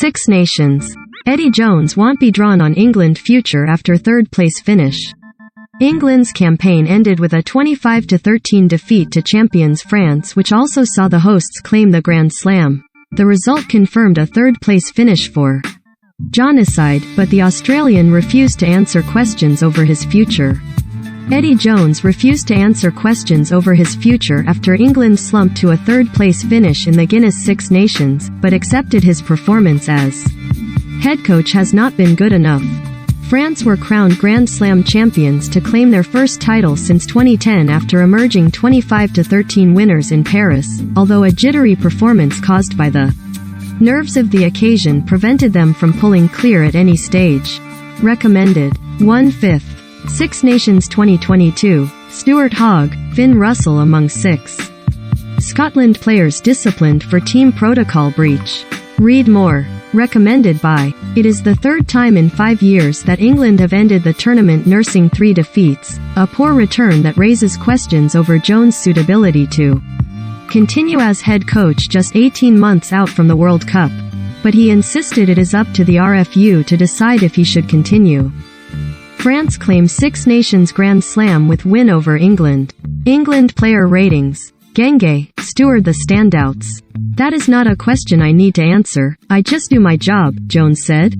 Six Nations. Eddie Jones won't be drawn on England future after third-place finish. England's campaign ended with a 25-13 defeat to champions France, which also saw the hosts claim the Grand Slam. The result confirmed a third-place finish for Johnny's, but the Australian refused to answer questions over his future. Eddie Jones refused to answer questions over his future after England slumped to a third-place finish in the Guinness Six Nations, but accepted his performance as head coach has not been good enough. France were crowned Grand Slam champions to claim their first title since 2010 after emerging 25-13 winners in Paris, although a jittery performance caused by the nerves of the occasion prevented them from pulling clear at any stage. Recommended. 1/5. Six Nations 2022, Stuart Hogg, Finn Russell among 6. Scotland players disciplined for team protocol breach. Read more. Recommended by. It is the third time in 5 years that England have ended the tournament nursing 3 defeats, a poor return that raises questions over Jones' suitability to continue as head coach just 18 months out from the World Cup. But he insisted it is up to the RFU to decide if he should continue. France claims Six Nations Grand Slam with win over England. England player ratings. Genge, Stewart the standouts. That is not a question I need to answer, I just do my job, Jones said.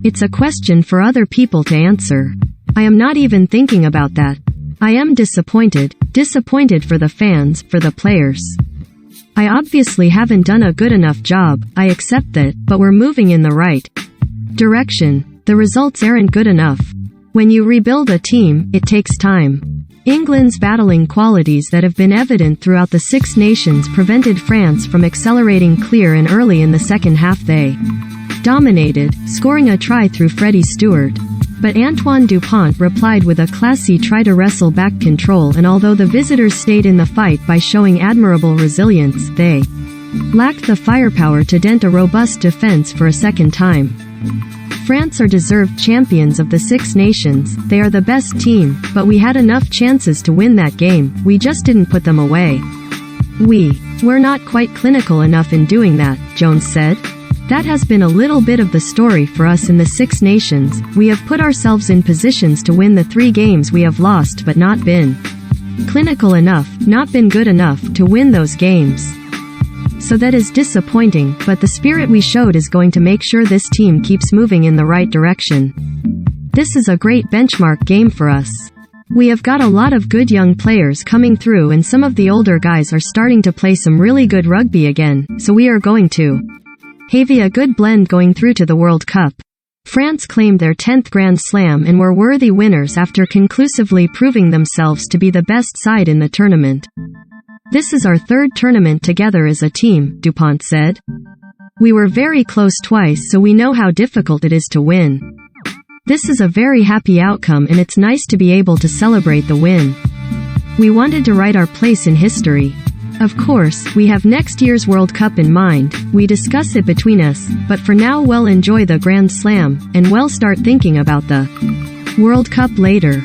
It's a question for other people to answer. I am not even thinking about that. I am disappointed for the fans, for the players. I obviously haven't done a good enough job, I accept that, but we're moving in the right direction. The results aren't good enough. When you rebuild a team, it takes time. England's battling qualities that have been evident throughout the Six Nations prevented France from accelerating clear, and early in the second half they dominated, scoring a try through Freddie Stewart. But Antoine Dupont replied with a classy try to wrestle back control, and although the visitors stayed in the fight by showing admirable resilience, they lacked the firepower to dent a robust defense for a second time. France are deserved champions of the Six Nations, they are the best team, but we had enough chances to win that game, we just didn't put them away. We're not quite clinical enough in doing that, Jones said. That has been a little bit of the story for us in the Six Nations, we have put ourselves in positions to win the 3 games we have lost but not been clinical enough, not been good enough to win those games. So that is disappointing, but the spirit we showed is going to make sure this team keeps moving in the right direction. This is a great benchmark game for us. We have got a lot of good young players coming through, and some of the older guys are starting to play some really good rugby again, so we are going to have a good blend going through to the World Cup. France claimed their 10th Grand Slam and were worthy winners after conclusively proving themselves to be the best side in the tournament. This is our 3rd tournament together as a team, Dupont said. We were very close twice, so we know how difficult it is to win. This is a very happy outcome, and it's nice to be able to celebrate the win. We wanted to write our place in history. Of course, we have next year's World Cup in mind, we discuss it between us, but for now we'll enjoy the Grand Slam, and we'll start thinking about the World Cup later.